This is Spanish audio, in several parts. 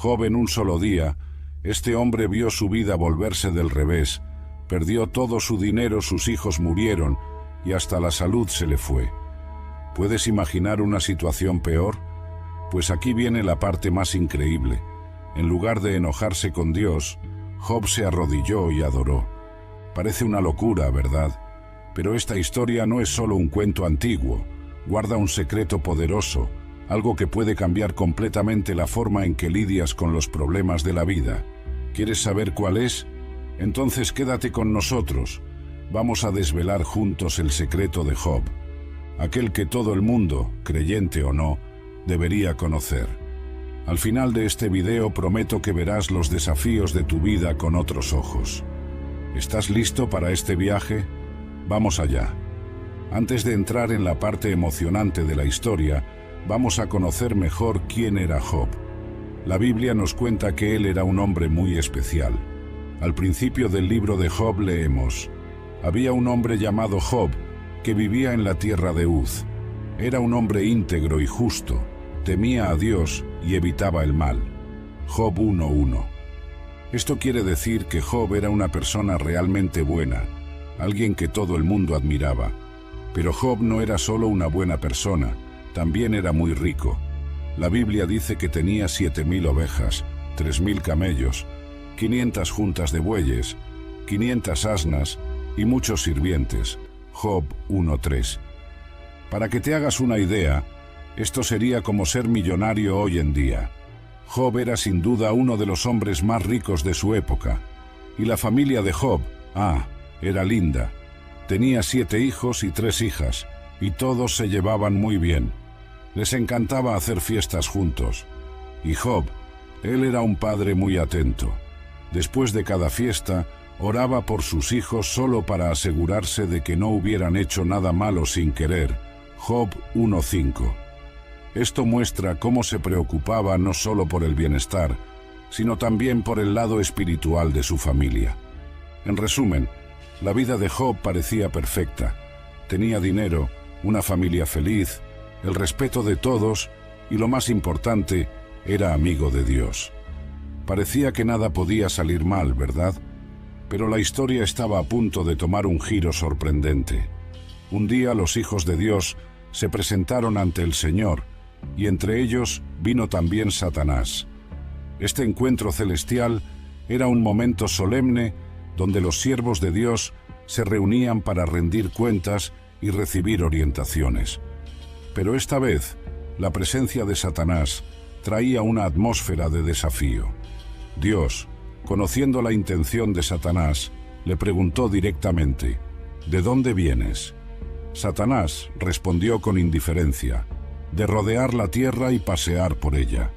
Job en un solo día, este hombre vio su vida volverse del revés, perdió todo su dinero, sus hijos murieron y hasta la salud se le fue. ¿Puedes imaginar una situación peor? Pues aquí viene la parte más increíble. En lugar de enojarse con Dios, Job se arrodilló y adoró. Parece una locura, ¿verdad? Pero esta historia no es solo un cuento antiguo, guarda un secreto poderoso, algo que puede cambiar completamente la forma en que lidias con los problemas de la vida. ¿Quieres saber cuál es? Entonces quédate con nosotros. Vamos a desvelar juntos el secreto de Job, aquel que todo el mundo, creyente o no, debería conocer. Al final de este video prometo que verás los desafíos de tu vida con otros ojos. ¿Estás listo para este viaje? Vamos allá. Antes de entrar en la parte emocionante de la historia, vamos a conocer mejor quién era Job. La Biblia nos cuenta que él era un hombre muy especial. Al principio del libro de Job leemos: había un hombre llamado Job que vivía en la tierra de Uz. Era un hombre íntegro y justo, temía a Dios y evitaba el mal. Job 1:1. Esto quiere decir que Job era una persona realmente buena, alguien que todo el mundo admiraba. Pero Job no era solo una buena persona, también era muy rico. La Biblia dice que tenía 7.000 ovejas, 3.000 camellos, 500 juntas de bueyes, 500 asnas y muchos sirvientes. Job 1:3. Para que te hagas una idea, esto sería como ser millonario hoy en día. Job era sin duda uno de los hombres más ricos de su época. Y la familia de Job, era linda. Tenía 7 hijos y 3 hijas, y todos se llevaban muy bien. Les encantaba hacer fiestas juntos. Y Job, él era un padre muy atento. Después de cada fiesta, oraba por sus hijos solo para asegurarse de que no hubieran hecho nada malo sin querer. Job 1:5. Esto muestra cómo se preocupaba no solo por el bienestar, sino también por el lado espiritual de su familia. En resumen, la vida de Job parecía perfecta. Tenía dinero, una familia feliz, el respeto de todos y, lo más importante, era amigo de Dios. Parecía que nada podía salir mal, ¿verdad? Pero la historia estaba a punto de tomar un giro sorprendente. Un día los hijos de Dios se presentaron ante el Señor, y entre ellos vino también Satanás. Este encuentro celestial era un momento solemne donde los siervos de Dios se reunían para rendir cuentas y recibir orientaciones. Pero esta vez, la presencia de Satanás traía una atmósfera de desafío. Dios, conociendo la intención de Satanás, le preguntó directamente: ¿de dónde vienes? Satanás respondió con indiferencia: de rodear la tierra y pasear por ella.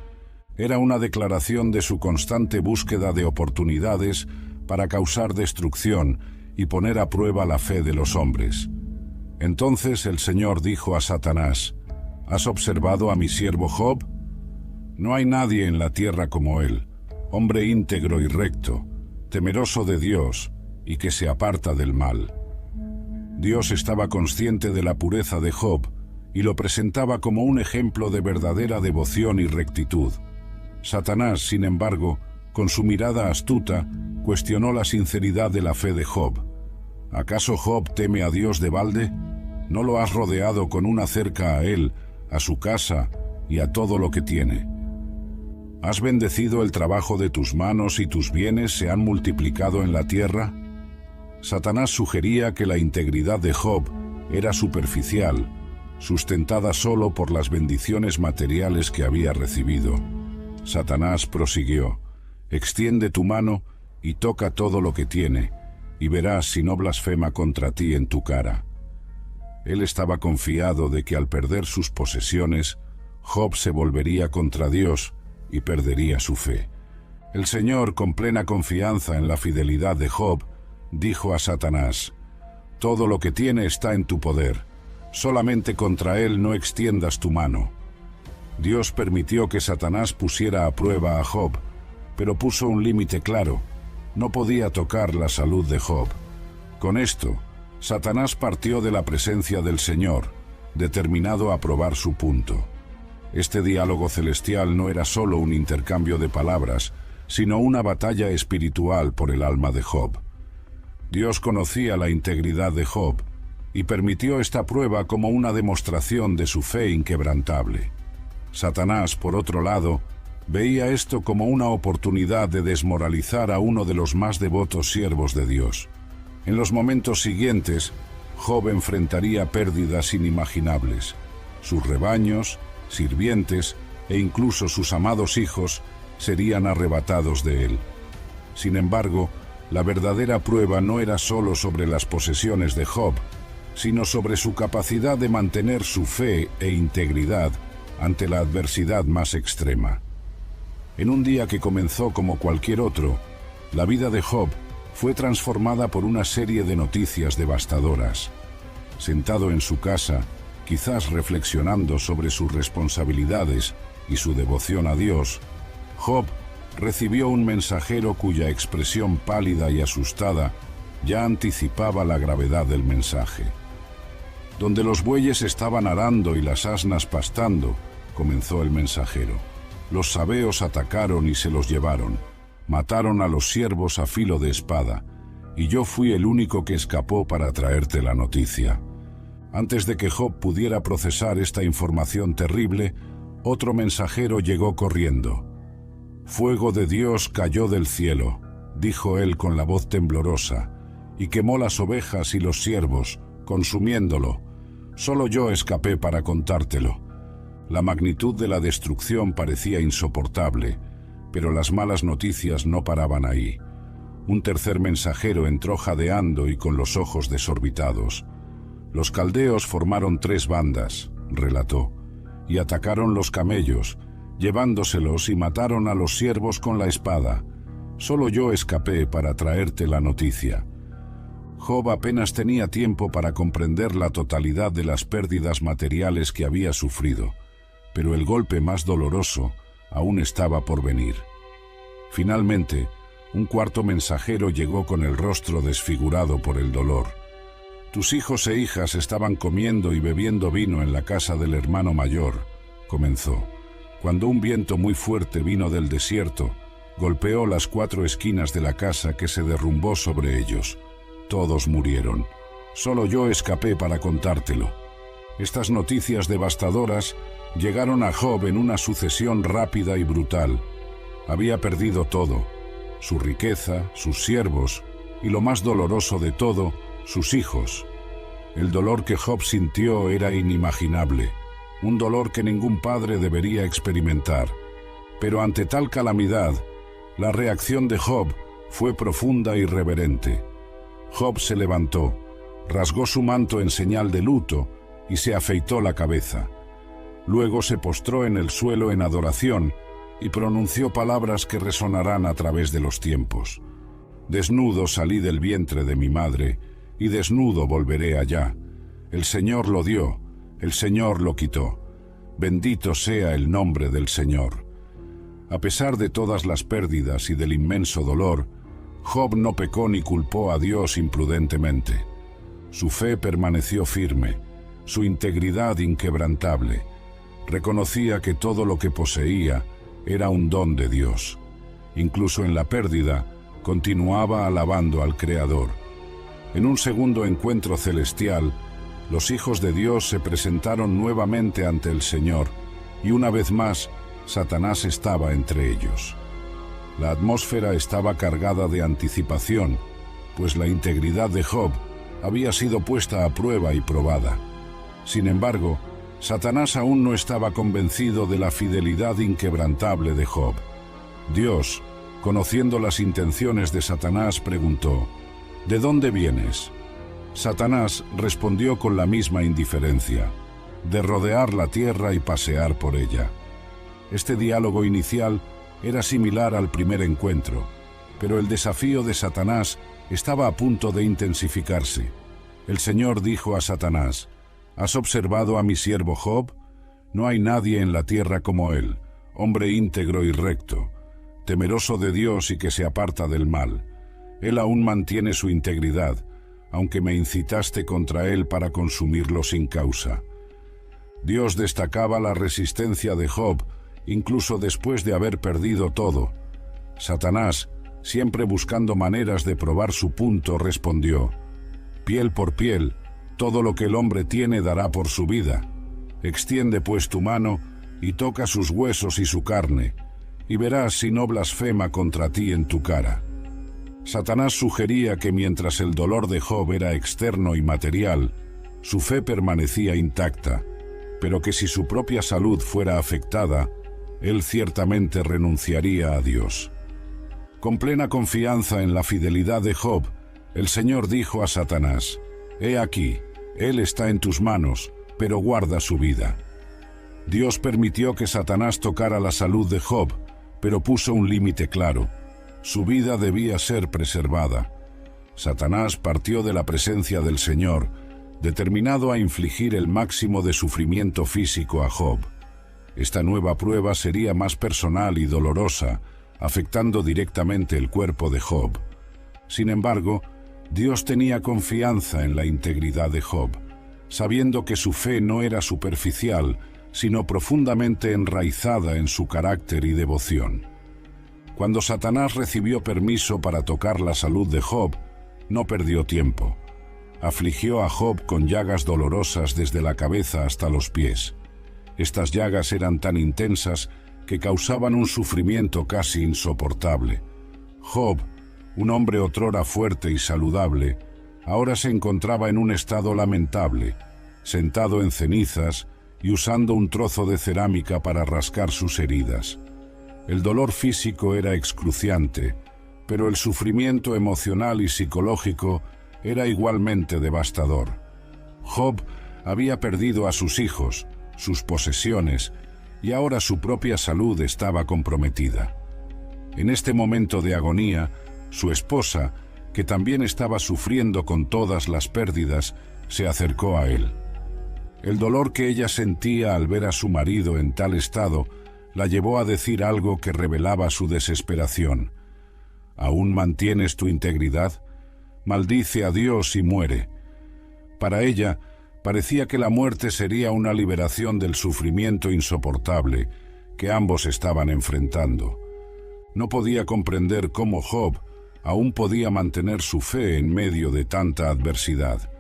Era una declaración de su constante búsqueda de oportunidades para causar destrucción y poner a prueba la fe de los hombres. Entonces el Señor dijo a Satanás: ¿has observado a mi siervo Job? No hay nadie en la tierra como él, hombre íntegro y recto, temeroso de Dios y que se aparta del mal. Dios estaba consciente de la pureza de Job y lo presentaba como un ejemplo de verdadera devoción y rectitud. Satanás, sin embargo, con su mirada astuta, cuestionó la sinceridad de la fe de Job. ¿Acaso Job teme a Dios de balde? ¿No lo has rodeado con una cerca a él, a su casa y a todo lo que tiene? ¿Has bendecido el trabajo de tus manos y tus bienes se han multiplicado en la tierra? Satanás sugería que la integridad de Job era superficial, sustentada solo por las bendiciones materiales que había recibido. Satanás prosiguió: extiende tu mano y toca todo lo que tiene, y verás si no blasfema contra ti en tu cara. Él estaba confiado de que al perder sus posesiones, Job se volvería contra Dios y perdería su fe. El Señor, con plena confianza en la fidelidad de Job, dijo a Satanás: todo lo que tiene está en tu poder, solamente contra él no extiendas tu mano. Dios permitió que Satanás pusiera a prueba a Job, pero puso un límite claro: no podía tocar la salud de Job. Con esto, Satanás partió de la presencia del Señor, determinado a probar su punto. Este diálogo celestial no era solo un intercambio de palabras, sino una batalla espiritual por el alma de Job. Dios conocía la integridad de Job y permitió esta prueba como una demostración de su fe inquebrantable. Satanás, por otro lado, veía esto como una oportunidad de desmoralizar a uno de los más devotos siervos de Dios. En los momentos siguientes, Job enfrentaría pérdidas inimaginables. Sus rebaños, sirvientes e incluso sus amados hijos serían arrebatados de él. Sin embargo, la verdadera prueba no era solo sobre las posesiones de Job, sino sobre su capacidad de mantener su fe e integridad ante la adversidad más extrema. En un día que comenzó como cualquier otro, la vida de Job fue transformada por una serie de noticias devastadoras. Sentado en su casa, quizás reflexionando sobre sus responsabilidades y su devoción a Dios, Job recibió un mensajero cuya expresión pálida y asustada ya anticipaba la gravedad del mensaje. Donde los bueyes estaban arando y las asnas pastando, comenzó el mensajero, los sabeos atacaron y se los llevaron, mataron a los siervos a filo de espada, y yo fui el único que escapó para traerte la noticia. Antes de que Job pudiera procesar esta información terrible, otro mensajero llegó corriendo. Fuego de Dios cayó del cielo, dijo él con la voz temblorosa, y quemó las ovejas y los siervos, consumiéndolo. Solo yo escapé para contártelo. La magnitud de la destrucción parecía insoportable, pero las malas noticias no paraban ahí. Un tercer mensajero entró jadeando y con los ojos desorbitados. Los caldeos formaron 3 bandas, relató, y atacaron los camellos, llevándoselos y mataron a los siervos con la espada. Solo yo escapé para traerte la noticia. Job apenas tenía tiempo para comprender la totalidad de las pérdidas materiales que había sufrido, pero el golpe más doloroso aún estaba por venir. Finalmente, un cuarto mensajero llegó con el rostro desfigurado por el dolor. Tus hijos e hijas estaban comiendo y bebiendo vino en la casa del hermano mayor, comenzó, cuando un viento muy fuerte vino del desierto, golpeó las 4 esquinas de la casa que se derrumbó sobre ellos. Todos murieron. Solo yo escapé para contártelo. Estas noticias devastadoras llegaron a Job en una sucesión rápida y brutal. Había perdido todo, su riqueza, sus siervos y, lo más doloroso de todo, sus hijos. El dolor que Job sintió era inimaginable, un dolor que ningún padre debería experimentar. Pero ante tal calamidad, la reacción de Job fue profunda y reverente. Job se levantó, rasgó su manto en señal de luto y se afeitó la cabeza. Luego se postró en el suelo en adoración y pronunció palabras que resonarán a través de los tiempos. Desnudo salí del vientre de mi madre, y desnudo volveré allá. El Señor lo dio, el Señor lo quitó. Bendito sea el nombre del Señor. A pesar de todas las pérdidas y del inmenso dolor, Job no pecó ni culpó a Dios imprudentemente. Su fe permaneció firme, su integridad inquebrantable. Reconocía que todo lo que poseía era un don de Dios. Incluso en la pérdida, continuaba alabando al Creador. En un segundo encuentro celestial, los hijos de Dios se presentaron nuevamente ante el Señor, y una vez más, Satanás estaba entre ellos. La atmósfera estaba cargada de anticipación, pues la integridad de Job había sido puesta a prueba y probada. Sin embargo, Satanás aún no estaba convencido de la fidelidad inquebrantable de Job. Dios, conociendo las intenciones de Satanás, preguntó, ¿de dónde vienes? Satanás respondió con la misma indiferencia, de rodear la tierra y pasear por ella. Este diálogo inicial era similar al primer encuentro, pero el desafío de Satanás estaba a punto de intensificarse. El Señor dijo a Satanás, ¿has observado a mi siervo Job? No hay nadie en la tierra como él, hombre íntegro y recto, temeroso de Dios y que se aparta del mal. Él aún mantiene su integridad, aunque me incitaste contra él para consumirlo sin causa. Dios destacaba la resistencia de Job, incluso después de haber perdido todo. Satanás, siempre buscando maneras de probar su punto, respondió: «Piel por piel, todo lo que el hombre tiene dará por su vida. Extiende pues tu mano y toca sus huesos y su carne, y verás si no blasfema contra ti en tu cara». Satanás sugería que mientras el dolor de Job era externo y material, su fe permanecía intacta, pero que si su propia salud fuera afectada, él ciertamente renunciaría a Dios. Con plena confianza en la fidelidad de Job, el Señor dijo a Satanás: «He aquí, él está en tus manos, pero guarda su vida». Dios permitió que Satanás tocara la salud de Job, pero puso un límite claro: su vida debía ser preservada. Satanás partió de la presencia del Señor, determinado a infligir el máximo de sufrimiento físico a Job. Esta nueva prueba sería más personal y dolorosa, afectando directamente el cuerpo de Job. Sin embargo, Dios tenía confianza en la integridad de Job, sabiendo que su fe no era superficial, sino profundamente enraizada en su carácter y devoción. Cuando Satanás recibió permiso para tocar la salud de Job, no perdió tiempo. Afligió a Job con llagas dolorosas desde la cabeza hasta los pies. Estas llagas eran tan intensas que causaban un sufrimiento casi insoportable. Job, un hombre otrora fuerte y saludable, ahora se encontraba en un estado lamentable, sentado en cenizas y usando un trozo de cerámica para rascar sus heridas. El dolor físico era excruciante, pero el sufrimiento emocional y psicológico era igualmente devastador. Job había perdido a sus hijos, sus posesiones, y ahora su propia salud estaba comprometida. En este momento de agonía, su esposa, que también estaba sufriendo con todas las pérdidas, se acercó a él. El dolor que ella sentía al ver a su marido en tal estado la llevó a decir algo que revelaba su desesperación. «¿Aún mantienes tu integridad? Maldice a Dios y muere». Para ella, parecía que la muerte sería una liberación del sufrimiento insoportable que ambos estaban enfrentando. No podía comprender cómo Job aún podía mantener su fe en medio de tanta adversidad.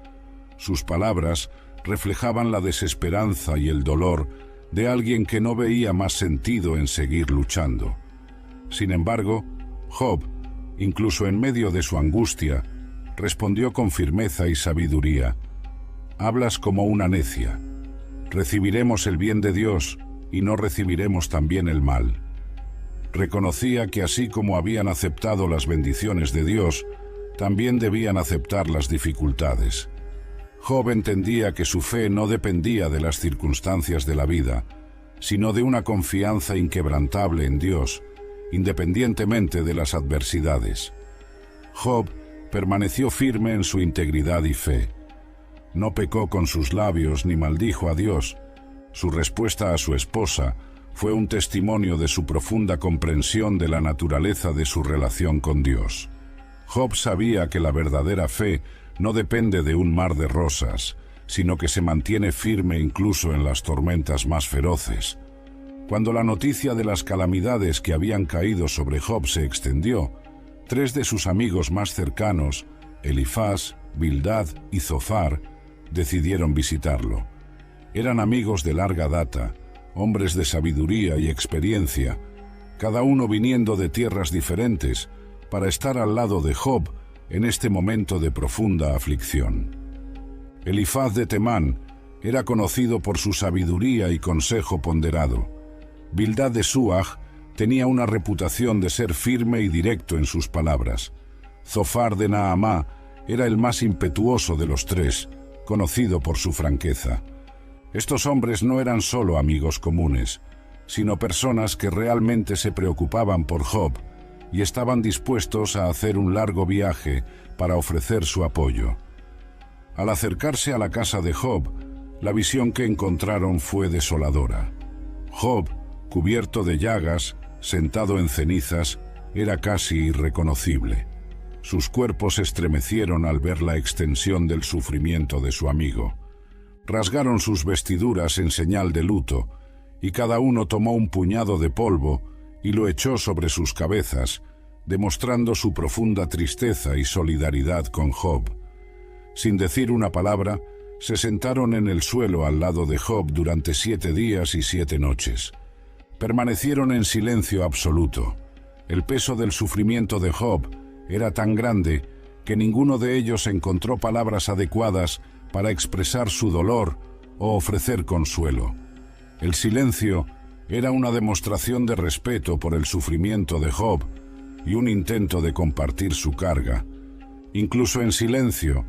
Sus palabras reflejaban la desesperanza y el dolor de alguien que no veía más sentido en seguir luchando. Sin embargo, Job, incluso en medio de su angustia, respondió con firmeza y sabiduría: «Hablas como una necia. Recibiremos el bien de Dios y no recibiremos también el mal». Reconocía que así como habían aceptado las bendiciones de Dios, también debían aceptar las dificultades. Job entendía que su fe no dependía de las circunstancias de la vida, sino de una confianza inquebrantable en Dios, independientemente de las adversidades. Job permaneció firme en su integridad y fe. No pecó con sus labios ni maldijo a Dios. Su respuesta a su esposa fue un testimonio de su profunda comprensión de la naturaleza de su relación con Dios. Job sabía que la verdadera fe no depende de un mar de rosas, sino que se mantiene firme incluso en las tormentas más feroces. Cuando la noticia de las calamidades que habían caído sobre Job se extendió, 3 de sus amigos más cercanos, Elifaz, Bildad y Zofar, decidieron visitarlo. Eran amigos de larga data, hombres de sabiduría y experiencia, cada uno viniendo de tierras diferentes, para estar al lado de Job en este momento de profunda aflicción. Elifaz de Temán era conocido por su sabiduría y consejo ponderado. Bildad de Suaj tenía una reputación de ser firme y directo en sus palabras. Zofar de Naamá era el más impetuoso de los 3, conocido por su franqueza. Estos hombres no eran solo amigos comunes, sino personas que realmente se preocupaban por Job y estaban dispuestos a hacer un largo viaje para ofrecer su apoyo. Al acercarse a la casa de Job, la visión que encontraron fue desoladora. Job, cubierto de llagas, sentado en cenizas, era casi irreconocible. Sus cuerpos se estremecieron al ver la extensión del sufrimiento de su amigo. rasgaron sus vestiduras en señal de luto, y cada uno tomó un puñado de polvo y lo echó sobre sus cabezas, demostrando su profunda tristeza y solidaridad con Job. Sin decir una palabra, se sentaron en el suelo al lado de Job durante 7 días y 7 noches. Permanecieron en silencio absoluto. El peso del sufrimiento de Job era tan grande que ninguno de ellos encontró palabras adecuadas para expresar su dolor o ofrecer consuelo. El silencio era una demostración de respeto por el sufrimiento de Job y un intento de compartir su carga. Incluso en silencio,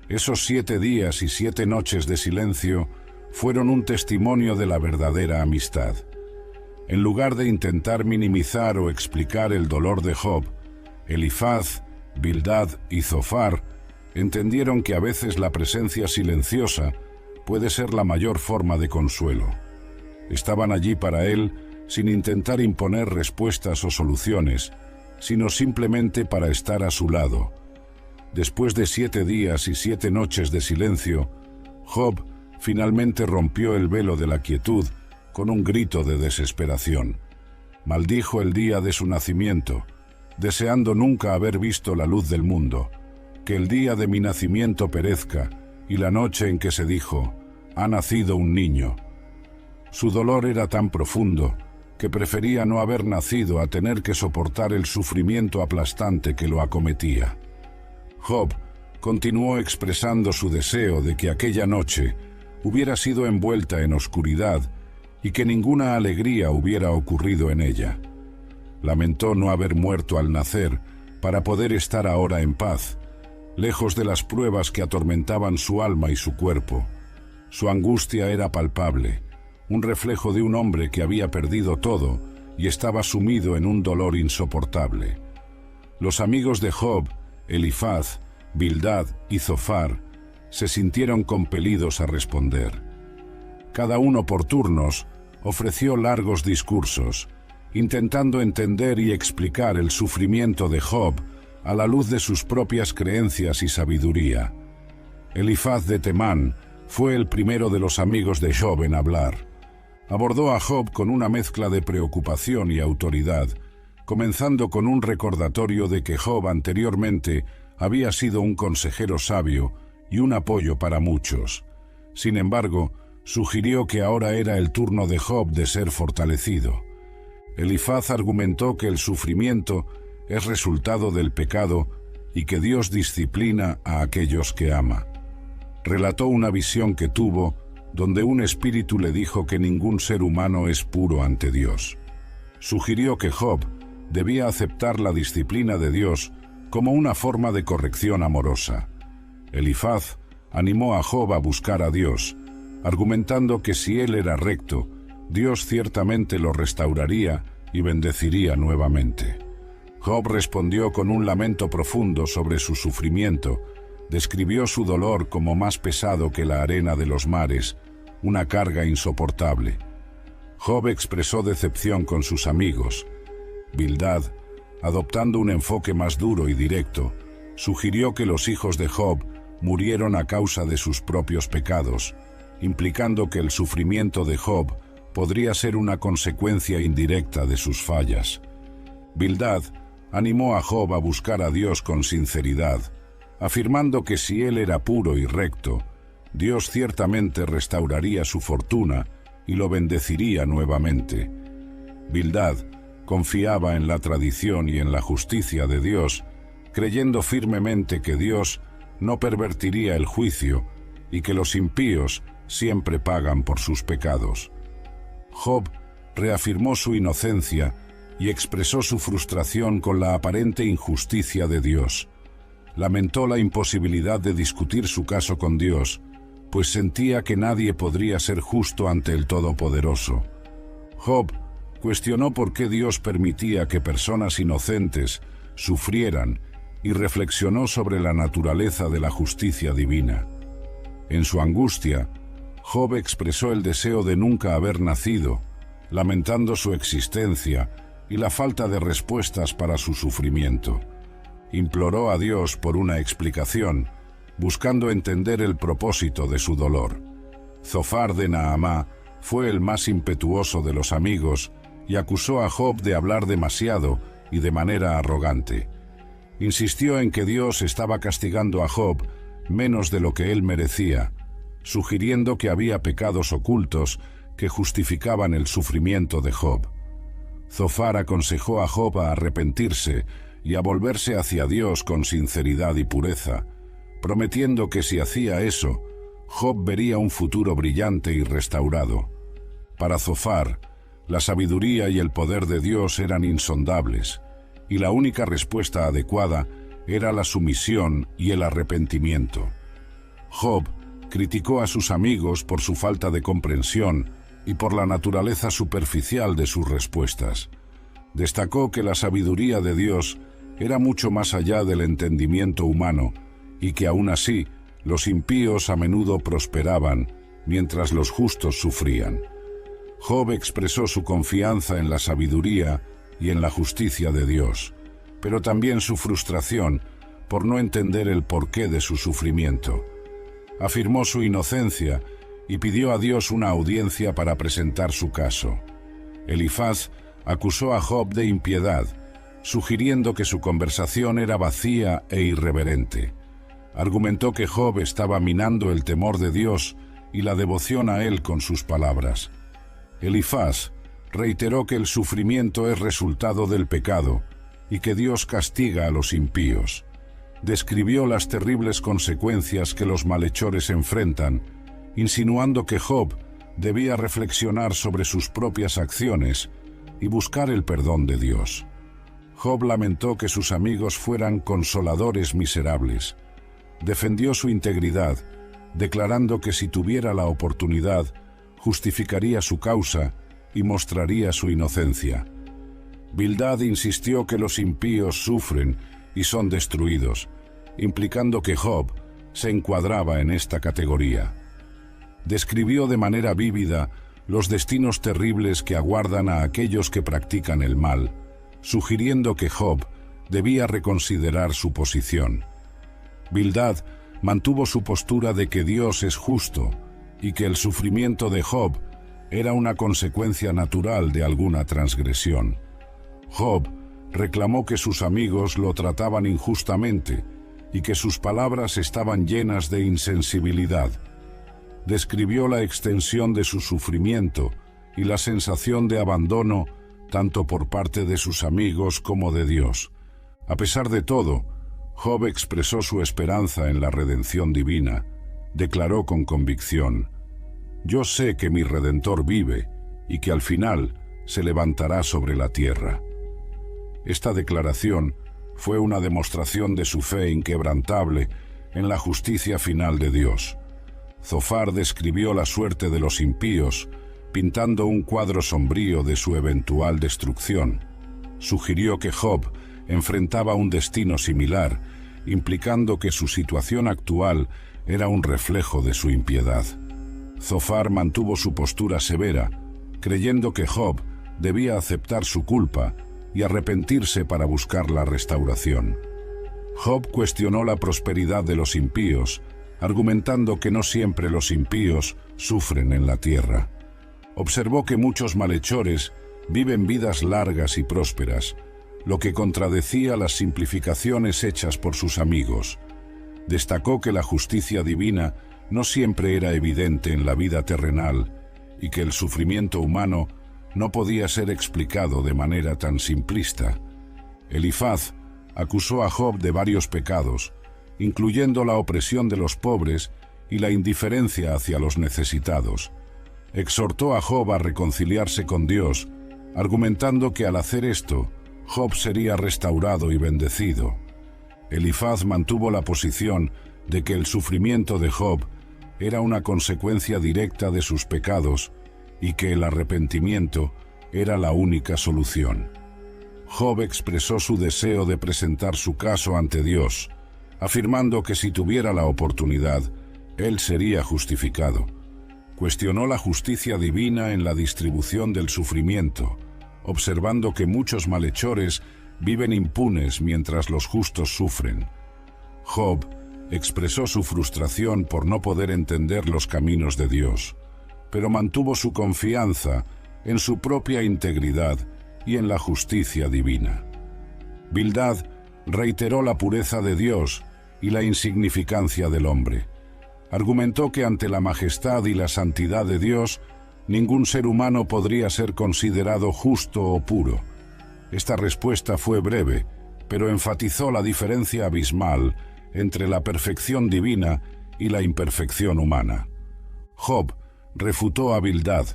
esos 7 días y 7 noches de silencio fueron un testimonio de la verdadera amistad. En lugar de intentar minimizar o explicar el dolor de Job, Elifaz, Bildad y Zofar entendieron que a veces la presencia silenciosa puede ser la mayor forma de consuelo. Estaban allí para él sin intentar imponer respuestas o soluciones, sino simplemente para estar a su lado. Después de 7 días y 7 noches de silencio, Job finalmente rompió el velo de la quietud con un grito de desesperación. Maldijo el día de su nacimiento, deseando nunca haber visto la luz del mundo. Que el día de mi nacimiento perezca, y la noche en que se dijo, ha nacido un niño. Su dolor era tan profundo que prefería no haber nacido a tener que soportar el sufrimiento aplastante que lo acometía. Job continuó expresando su deseo de que aquella noche hubiera sido envuelta en oscuridad y que ninguna alegría hubiera ocurrido en ella. Lamentó no haber muerto al nacer para poder estar ahora en paz, lejos de las pruebas que atormentaban su alma y su cuerpo. Su angustia era palpable, un reflejo de un hombre que había perdido todo y estaba sumido en un dolor insoportable. Los amigos de Job, Elifaz, Bildad y Zofar, se sintieron compelidos a responder. Cada uno por turnos ofreció largos discursos, intentando entender y explicar el sufrimiento de Job a la luz de sus propias creencias y sabiduría. Elifaz de Temán fue el primero de los amigos de Job en hablar. Abordó a Job con una mezcla de preocupación y autoridad, comenzando con un recordatorio de que Job anteriormente había sido un consejero sabio y un apoyo para muchos. Sin embargo, sugirió que ahora era el turno de Job de ser fortalecido. Elifaz argumentó que el sufrimiento es resultado del pecado y que Dios disciplina a aquellos que ama. Relató una visión que tuvo donde un espíritu le dijo que ningún ser humano es puro ante Dios. Sugirió que Job debía aceptar la disciplina de Dios como una forma de corrección amorosa. Elifaz animó a Job a buscar a Dios, argumentando que si él era recto, Dios ciertamente lo restauraría y bendeciría nuevamente. Job respondió con un lamento profundo sobre su sufrimiento, describió su dolor como más pesado que la arena de los mares, una carga insoportable. Job expresó decepción con sus amigos. Bildad, adoptando un enfoque más duro y directo, sugirió que los hijos de Job murieron a causa de sus propios pecados, implicando que el sufrimiento de Job podría ser una consecuencia indirecta de sus fallas. Bildad animó a Job a buscar a Dios con sinceridad, afirmando que si él era puro y recto, Dios ciertamente restauraría su fortuna y lo bendeciría nuevamente. Bildad confiaba en la tradición y en la justicia de Dios, creyendo firmemente que Dios no pervertiría el juicio y que los impíos siempre pagan por sus pecados. Job reafirmó su inocencia y expresó su frustración con la aparente injusticia de Dios. Lamentó la imposibilidad de discutir su caso con Dios, pues sentía que nadie podría ser justo ante el Todopoderoso. Job cuestionó por qué Dios permitía que personas inocentes sufrieran y reflexionó sobre la naturaleza de la justicia divina. En su angustia, Job expresó el deseo de nunca haber nacido, lamentando su existencia y la falta de respuestas para su sufrimiento. Imploró a Dios por una explicación, buscando entender el propósito de su dolor. Zofar de Naamá fue el más impetuoso de los amigos y acusó a Job de hablar demasiado y de manera arrogante. Insistió en que Dios estaba castigando a Job menos de lo que él merecía, sugiriendo que había pecados ocultos que justificaban el sufrimiento de Job. Zofar aconsejó a Job a arrepentirse y a volverse hacia Dios con sinceridad y pureza, prometiendo que si hacía eso, Job vería un futuro brillante y restaurado. Para Zofar, la sabiduría y el poder de Dios eran insondables, y la única respuesta adecuada era la sumisión y el arrepentimiento. Job criticó a sus amigos por su falta de comprensión y por la naturaleza superficial de sus respuestas. Destacó que la sabiduría de Dios era mucho más allá del entendimiento humano y que aún así los impíos a menudo prosperaban mientras los justos sufrían. Job expresó su confianza en la sabiduría y en la justicia de Dios, pero también su frustración por no entender el porqué de su sufrimiento. Afirmó su inocencia y pidió a Dios una audiencia para presentar su caso. Elifaz acusó a Job de impiedad, sugiriendo que su conversación era vacía e irreverente. Argumentó que Job estaba minando el temor de Dios y la devoción a él con sus palabras. Elifaz reiteró que el sufrimiento es resultado del pecado y que Dios castiga a los impíos. Describió las terribles consecuencias que los malhechores enfrentan, insinuando que Job debía reflexionar sobre sus propias acciones y buscar el perdón de Dios. Job lamentó que sus amigos fueran consoladores miserables. Defendió su integridad, declarando que si tuviera la oportunidad, justificaría su causa y mostraría su inocencia. Bildad insistió que los impíos sufren y son destruidos, implicando que Job se encuadraba en esta categoría. Describió de manera vívida los destinos terribles que aguardan a aquellos que practican el mal, sugiriendo que Job debía reconsiderar su posición. Bildad mantuvo su postura de que Dios es justo y que el sufrimiento de Job era una consecuencia natural de alguna transgresión. Job reclamó que sus amigos lo trataban injustamente y que sus palabras estaban llenas de insensibilidad. Describió la extensión de su sufrimiento y la sensación de abandono tanto por parte de sus amigos como de Dios. A pesar de todo, Job expresó su esperanza en la redención divina. Declaró con convicción: «Yo sé que mi Redentor vive y que al final se levantará sobre la tierra». Esta declaración fue una demostración de su fe inquebrantable en la justicia final de Dios. Zofar describió la suerte de los impíos, pintando un cuadro sombrío de su eventual destrucción. Sugirió que Job enfrentaba un destino similar, implicando que su situación actual era un reflejo de su impiedad. Zofar mantuvo su postura severa, creyendo que Job debía aceptar su culpa y arrepentirse para buscar la restauración. Job cuestionó la prosperidad de los impíos, argumentando que no siempre los impíos sufren en la tierra. Observó que muchos malhechores viven vidas largas y prósperas, lo que contradecía las simplificaciones hechas por sus amigos. Destacó que la justicia divina no siempre era evidente en la vida terrenal y que el sufrimiento humano no podía ser explicado de manera tan simplista. Elifaz acusó a Job de varios pecados, incluyendo la opresión de los pobres y la indiferencia hacia los necesitados. Exhortó a Job a reconciliarse con Dios, argumentando que al hacer esto, Job sería restaurado y bendecido. Elifaz mantuvo la posición de que el sufrimiento de Job era una consecuencia directa de sus pecados y que el arrepentimiento era la única solución. Job expresó su deseo de presentar su caso ante Dios, afirmando que si tuviera la oportunidad, él sería justificado. Cuestionó la justicia divina en la distribución del sufrimiento, observando que muchos malhechores viven impunes mientras los justos sufren. Job expresó su frustración por no poder entender los caminos de Dios, pero mantuvo su confianza en su propia integridad y en la justicia divina. Bildad reiteró la pureza de Dios y la insignificancia del hombre. Argumentó que ante la majestad y la santidad de Dios, ningún ser humano podría ser considerado justo o puro. Esta respuesta fue breve, pero enfatizó la diferencia abismal entre la perfección divina y la imperfección humana. Job refutó a Bildad,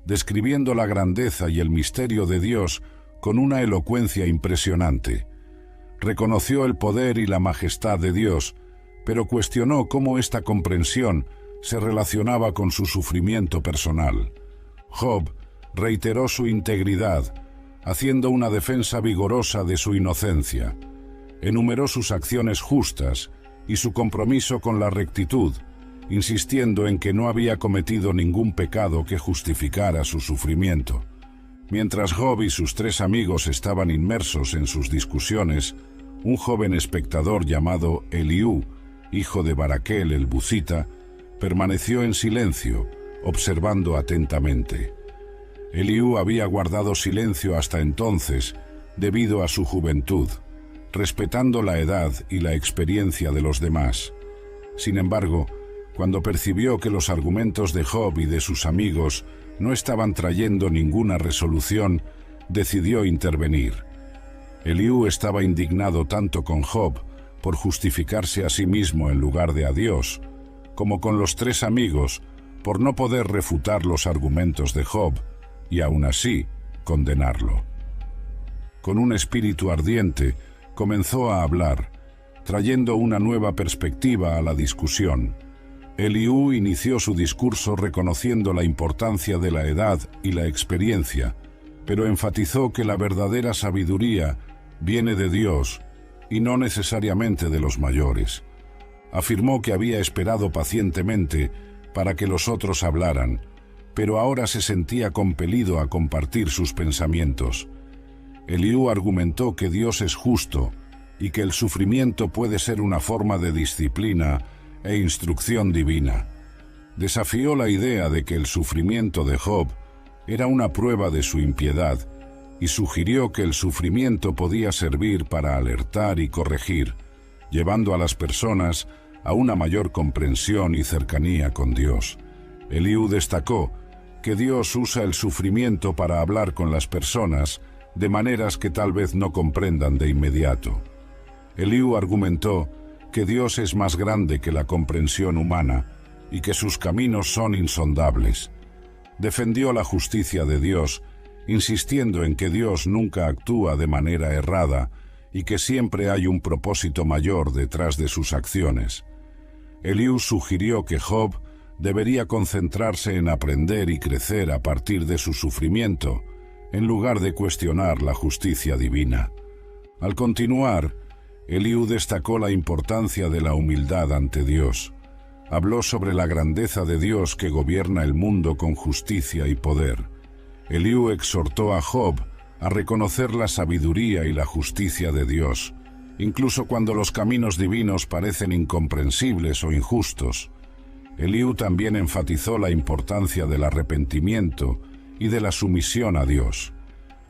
describiendo la grandeza y el misterio de Dios con una elocuencia impresionante. Reconoció el poder y la majestad de Dios, pero cuestionó cómo esta comprensión se relacionaba con su sufrimiento personal. Job reiteró su integridad, haciendo una defensa vigorosa de su inocencia. Enumeró sus acciones justas y su compromiso con la rectitud, insistiendo en que no había cometido ningún pecado que justificara su sufrimiento. Mientras Job y sus 3 amigos estaban inmersos en sus discusiones, un joven espectador llamado Eliú, hijo de Baraquel el Buzita, permaneció en silencio, observando atentamente. Eliú había guardado silencio hasta entonces, debido a su juventud, respetando la edad y la experiencia de los demás. Sin embargo, cuando percibió que los argumentos de Job y de sus amigos no estaban trayendo ninguna resolución, decidió intervenir. Eliú estaba indignado tanto con Job por justificarse a sí mismo en lugar de a Dios, como con los 3 amigos por no poder refutar los argumentos de Job y aún así condenarlo. Con un espíritu ardiente, comenzó a hablar, trayendo una nueva perspectiva a la discusión. Eliú inició su discurso reconociendo la importancia de la edad y la experiencia, pero enfatizó que la verdadera sabiduría viene de Dios y no necesariamente de los mayores. Afirmó que había esperado pacientemente para que los otros hablaran, pero ahora se sentía compelido a compartir sus pensamientos. Eliú argumentó que Dios es justo y que el sufrimiento puede ser una forma de disciplina e instrucción divina. Desafió la idea de que el sufrimiento de Job era una prueba de su impiedad y sugirió que el sufrimiento podía servir para alertar y corregir, llevando a las personas a una mayor comprensión y cercanía con Dios. Eliú destacó que Dios usa el sufrimiento para hablar con las personas de maneras que tal vez no comprendan de inmediato. Eliú argumentó que Dios es más grande que la comprensión humana y que sus caminos son insondables. Defendió la justicia de Dios, insistiendo en que Dios nunca actúa de manera errada y que siempre hay un propósito mayor detrás de sus acciones. Eliú sugirió que Job debería concentrarse en aprender y crecer a partir de su sufrimiento, en lugar de cuestionar la justicia divina. Al continuar, Eliú destacó la importancia de la humildad ante Dios. Habló sobre la grandeza de Dios que gobierna el mundo con justicia y poder. Eliú exhortó a Job a reconocer la sabiduría y la justicia de Dios, incluso cuando los caminos divinos parecen incomprensibles o injustos. Eliú también enfatizó la importancia del arrepentimiento y de la sumisión a Dios.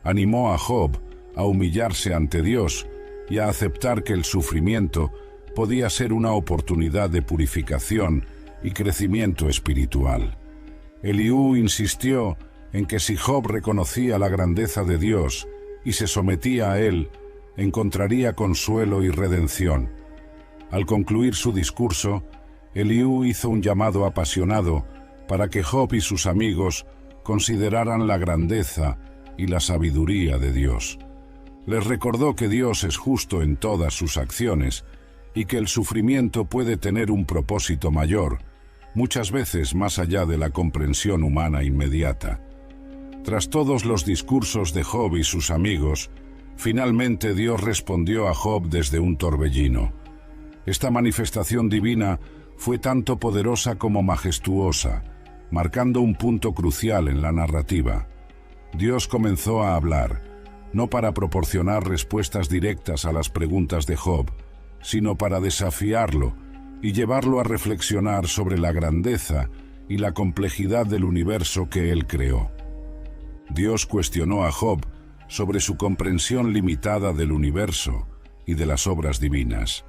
Animó a Job a humillarse ante Dios y a aceptar que el sufrimiento podía ser una oportunidad de purificación y crecimiento espiritual. Eliú insistió en que si Job reconocía la grandeza de Dios y se sometía a Él, encontraría consuelo y redención. Al concluir su discurso, Eliú hizo un llamado apasionado para que Job y sus amigos consideraran la grandeza y la sabiduría de Dios. Les recordó que Dios es justo en todas sus acciones y que el sufrimiento puede tener un propósito mayor, muchas veces más allá de la comprensión humana inmediata. Tras todos los discursos de Job y sus amigos, finalmente Dios respondió a Job desde un torbellino. Esta manifestación divina fue tanto poderosa como majestuosa, marcando un punto crucial en la narrativa. Dios comenzó a hablar, no para proporcionar respuestas directas a las preguntas de Job, sino para desafiarlo y llevarlo a reflexionar sobre la grandeza y la complejidad del universo que él creó. Dios cuestionó a Job sobre su comprensión limitada del universo y de las obras divinas.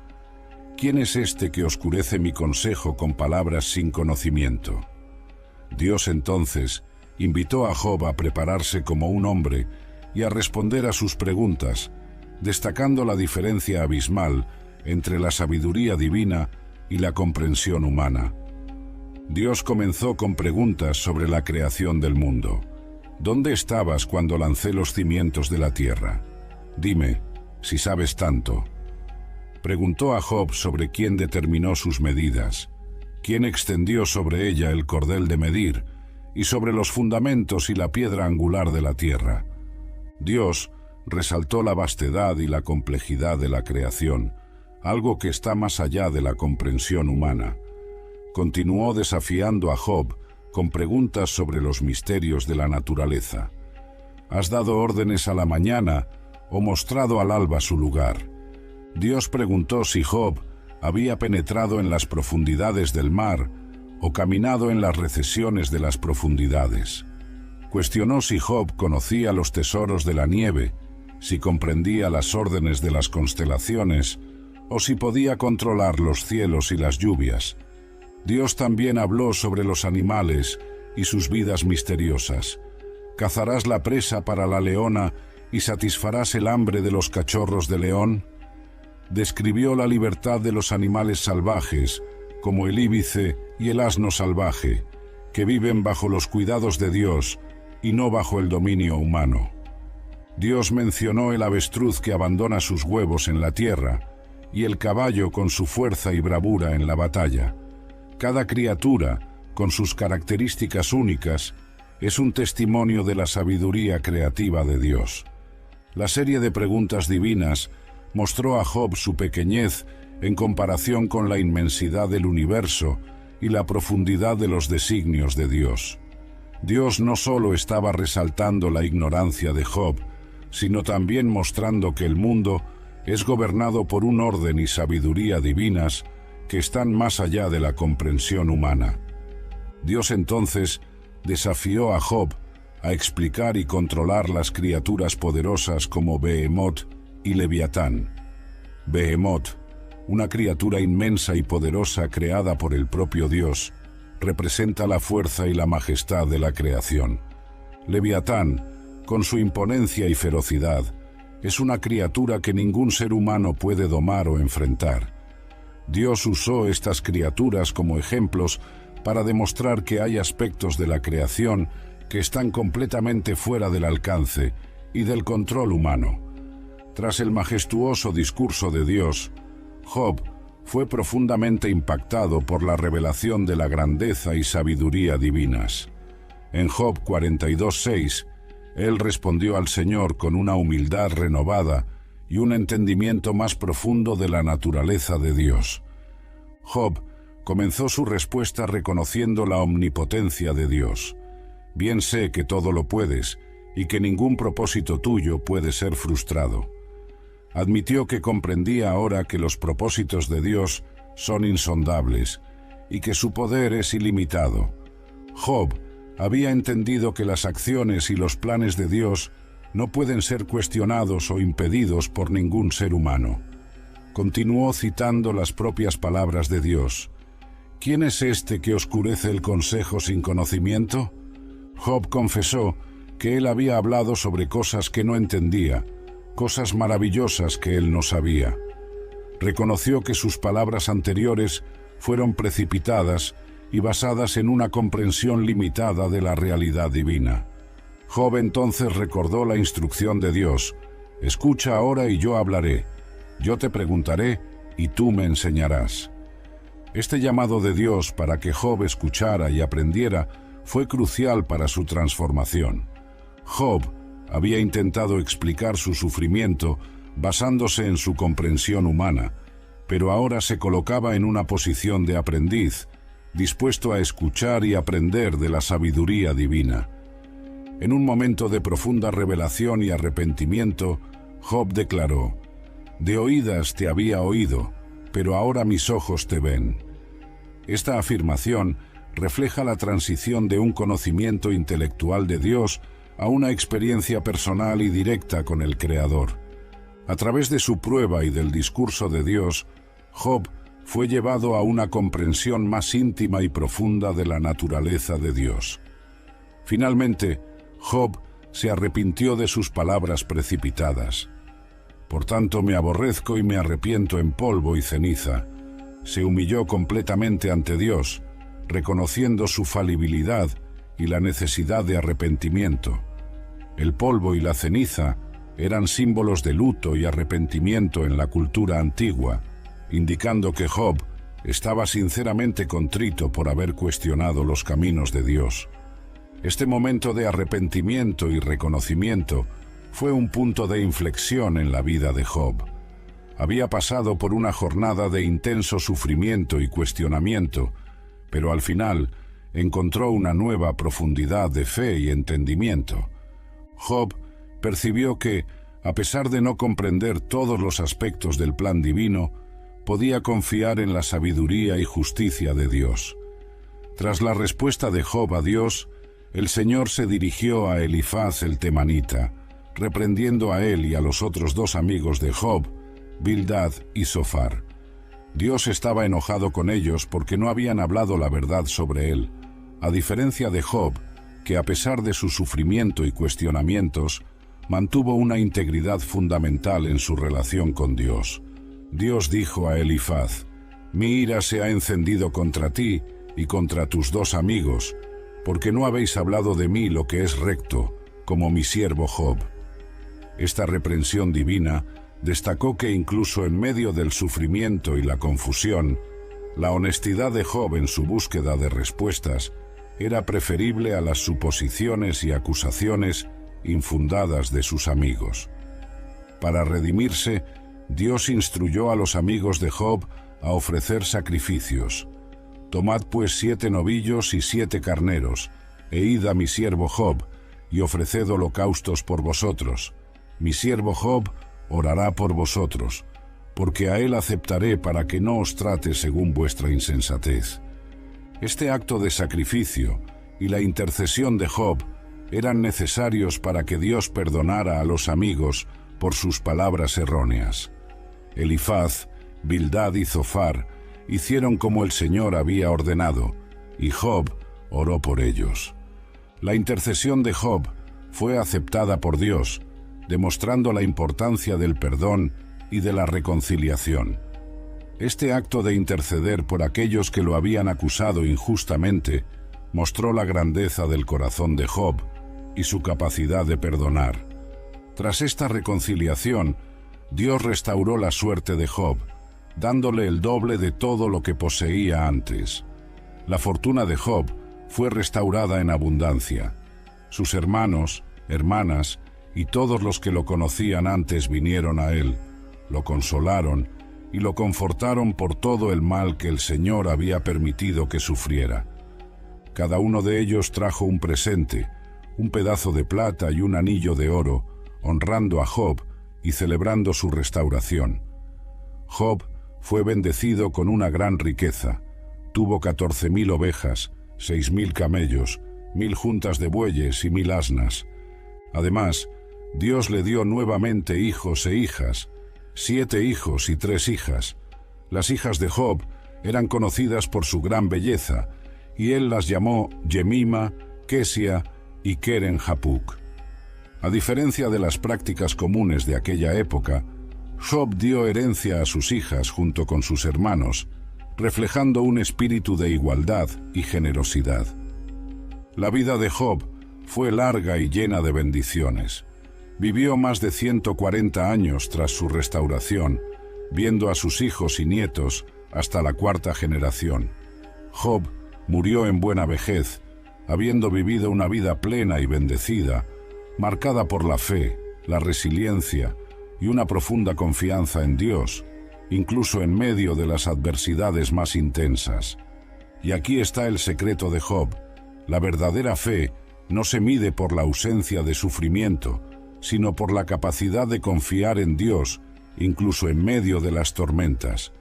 ¿Quién es este que oscurece mi consejo con palabras sin conocimiento? Dios entonces invitó a Job a prepararse como un hombre y a responder a sus preguntas, destacando la diferencia abismal entre la sabiduría divina y la comprensión humana. Dios comenzó con preguntas sobre la creación del mundo. ¿Dónde estabas cuando lancé los cimientos de la tierra? Dime, si sabes tanto. Preguntó a Job sobre quién determinó sus medidas, quién extendió sobre ella el cordel de medir, y sobre los fundamentos y la piedra angular de la tierra. Dios resaltó la vastedad y la complejidad de la creación, algo que está más allá de la comprensión humana. Continuó desafiando a Job con preguntas sobre los misterios de la naturaleza. ¿Has dado órdenes a la mañana o mostrado al alba su lugar? Dios preguntó si Job había penetrado en las profundidades del mar o caminado en las recesiones de las profundidades. Cuestionó si Job conocía los tesoros de la nieve, si comprendía las órdenes de las constelaciones o si podía controlar los cielos y las lluvias. Dios también habló sobre los animales y sus vidas misteriosas. ¿Cazarás la presa para la leona y satisfarás el hambre de los cachorros de león? Describió la libertad de los animales salvajes, como el íbice y el asno salvaje, que viven bajo los cuidados de Dios y no bajo el dominio humano. Dios mencionó el avestruz que abandona sus huevos en la tierra y el caballo con su fuerza y bravura en la batalla. Cada criatura, con sus características únicas, es un testimonio de la sabiduría creativa de Dios. La serie de preguntas divinas mostró a Job su pequeñez en comparación con la inmensidad del universo y la profundidad de los designios de Dios. Dios no solo estaba resaltando la ignorancia de Job, sino también mostrando que el mundo es gobernado por un orden y sabiduría divinas que están más allá de la comprensión humana. Dios entonces desafió a Job a explicar y controlar las criaturas poderosas como Behemoth y Leviatán. Behemoth, una criatura inmensa y poderosa creada por el propio Dios, representa la fuerza y la majestad de la creación. Leviatán, con su imponencia y ferocidad, es una criatura que ningún ser humano puede domar o enfrentar. Dios usó estas criaturas como ejemplos para demostrar que hay aspectos de la creación que están completamente fuera del alcance y del control humano. Tras el majestuoso discurso de Dios, Job fue profundamente impactado por la revelación de la grandeza y sabiduría divinas. En Job 42:6, él respondió al Señor con una humildad renovada y un entendimiento más profundo de la naturaleza de Dios. Job comenzó su respuesta reconociendo la omnipotencia de Dios. Bien sé que todo lo puedes y que ningún propósito tuyo puede ser frustrado. Admitió que comprendía ahora que los propósitos de Dios son insondables y que su poder es ilimitado. Job había entendido que las acciones y los planes de Dios no pueden ser cuestionados o impedidos por ningún ser humano. Continuó citando las propias palabras de Dios. ¿Quién es este que oscurece el consejo sin conocimiento? Job confesó que él había hablado sobre cosas que no entendía, cosas maravillosas que él no sabía. Reconoció que sus palabras anteriores fueron precipitadas y basadas en una comprensión limitada de la realidad divina. Job entonces recordó la instrucción de Dios: escucha ahora y yo hablaré, yo te preguntaré y tú me enseñarás. Este llamado de Dios para que Job escuchara y aprendiera fue crucial para su transformación. Job había intentado explicar su sufrimiento basándose en su comprensión humana, pero ahora se colocaba en una posición de aprendiz, dispuesto a escuchar y aprender de la sabiduría divina. En un momento de profunda revelación y arrepentimiento, Job declaró: de oídas te había oído, pero ahora mis ojos te ven. Esta afirmación refleja la transición de un conocimiento intelectual de Dios a una experiencia personal y directa con el Creador. A través de su prueba y del discurso de Dios, Job fue llevado a una comprensión más íntima y profunda de la naturaleza de Dios. Finalmente, Job se arrepintió de sus palabras precipitadas. Por tanto, me aborrezco y me arrepiento en polvo y ceniza. Se humilló completamente ante Dios, reconociendo su falibilidad y la necesidad de arrepentimiento. El polvo y la ceniza eran símbolos de luto y arrepentimiento en la cultura antigua, indicando que Job estaba sinceramente contrito por haber cuestionado los caminos de Dios. Este momento de arrepentimiento y reconocimiento fue un punto de inflexión en la vida de Job. Había pasado por una jornada de intenso sufrimiento y cuestionamiento, pero al final encontró una nueva profundidad de fe y entendimiento. Job percibió que, a pesar de no comprender todos los aspectos del plan divino, podía confiar en la sabiduría y justicia de Dios. Tras la respuesta de Job a Dios, el Señor se dirigió a Elifaz el temanita, reprendiendo a él y a los otros dos amigos de Job, Bildad y Zofar. Dios estaba enojado con ellos porque no habían hablado la verdad sobre él, a diferencia de Job, que a pesar de su sufrimiento y cuestionamientos, mantuvo una integridad fundamental en su relación con Dios. Dios dijo a Elifaz: «Mi ira se ha encendido contra ti y contra tus dos amigos, porque no habéis hablado de mí lo que es recto, como mi siervo Job». Esta reprensión divina destacó que incluso en medio del sufrimiento y la confusión, la honestidad de Job en su búsqueda de respuestas era preferible a las suposiciones y acusaciones infundadas de sus amigos. Para redimirse, Dios instruyó a los amigos de Job a ofrecer sacrificios. «Tomad pues 7 novillos y 7 carneros, e id a mi siervo Job, y ofreced holocaustos por vosotros. Mi siervo Job orará por vosotros, porque a él aceptaré para que no os trate según vuestra insensatez». Este acto de sacrificio y la intercesión de Job eran necesarios para que Dios perdonara a los amigos por sus palabras erróneas. Elifaz, Bildad y Zofar hicieron como el Señor había ordenado, y Job oró por ellos. La intercesión de Job fue aceptada por Dios, demostrando la importancia del perdón y de la reconciliación. Este acto de interceder por aquellos que lo habían acusado injustamente mostró la grandeza del corazón de Job y su capacidad de perdonar. Tras esta reconciliación, Dios restauró la suerte de Job, dándole el doble de todo lo que poseía antes. La fortuna de Job fue restaurada en abundancia. Sus hermanos, hermanas y todos los que lo conocían antes vinieron a él, lo consolaron y lo confortaron por todo el mal que el Señor había permitido que sufriera. Cada uno de ellos trajo un presente, un pedazo de plata y un anillo de oro, honrando a Job y celebrando su restauración. Job fue bendecido con una gran riqueza. Tuvo 14.000 ovejas, 6.000 camellos, 1.000 juntas de bueyes y 1.000 asnas. Además, Dios le dio nuevamente hijos e hijas, 7 hijos y 3 hijas. Las hijas de Job eran conocidas por su gran belleza, y él las llamó Yemima, Kesia y Keren Hapuk. A diferencia de las prácticas comunes de aquella época, Job dio herencia a sus hijas junto con sus hermanos, reflejando un espíritu de igualdad y generosidad. La vida de Job fue larga y llena de bendiciones. Vivió más de 140 años tras su restauración, viendo a sus hijos y nietos hasta la 4ª generación. Job murió en buena vejez, habiendo vivido una vida plena y bendecida, marcada por la fe, la resiliencia y una profunda confianza en Dios, incluso en medio de las adversidades más intensas. Y aquí está el secreto de Job: la verdadera fe no se mide por la ausencia de sufrimiento, sino por la capacidad de confiar en Dios, incluso en medio de las tormentas.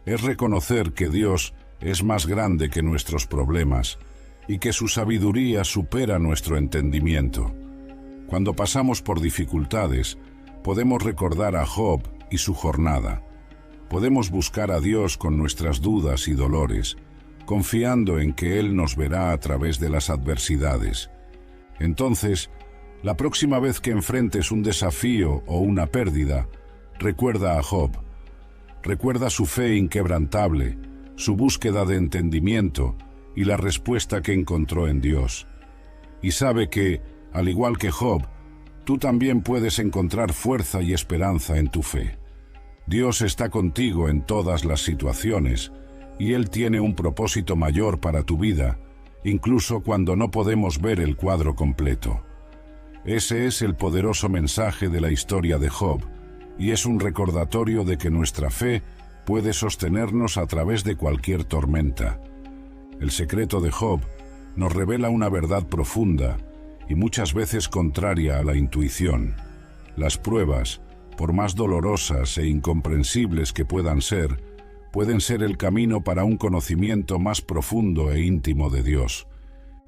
es reconocer que Dios es más grande que nuestros problemas y que su sabiduría supera nuestro entendimiento. Cuando pasamos por dificultades, podemos recordar a Job y su jornada. Podemos buscar a Dios con nuestras dudas y dolores, confiando en que Él nos verá a través de las adversidades. Entonces, la próxima vez que enfrentes un desafío o una pérdida, recuerda a Job. Recuerda su fe inquebrantable, su búsqueda de entendimiento y la respuesta que encontró en Dios. Y sabe que, al igual que Job, tú también puedes encontrar fuerza y esperanza en tu fe. Dios está contigo en todas las situaciones y Él tiene un propósito mayor para tu vida, incluso cuando no podemos ver el cuadro completo. Ese es el poderoso mensaje de la historia de Job, y es un recordatorio de que nuestra fe puede sostenernos a través de cualquier tormenta. El secreto de Job nos revela una verdad profunda y muchas veces contraria a la intuición. Las pruebas, por más dolorosas e incomprensibles que pueden ser el camino para un conocimiento más profundo e íntimo de Dios.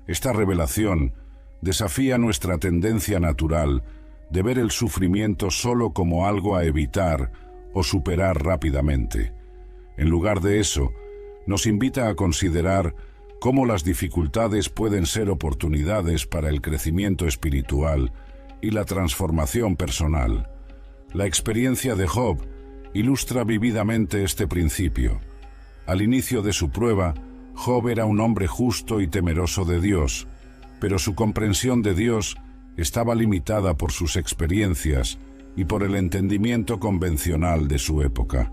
Esta revelación desafía nuestra tendencia natural de ver el sufrimiento solo como algo a evitar o superar rápidamente. En lugar de eso, nos invita a considerar cómo las dificultades pueden ser oportunidades para el crecimiento espiritual y la transformación personal. La experiencia de Job ilustra vividamente este principio. Al inicio de su prueba, Job era un hombre justo y temeroso de Dios, pero su comprensión de Dios estaba limitada por sus experiencias y por el entendimiento convencional de su época.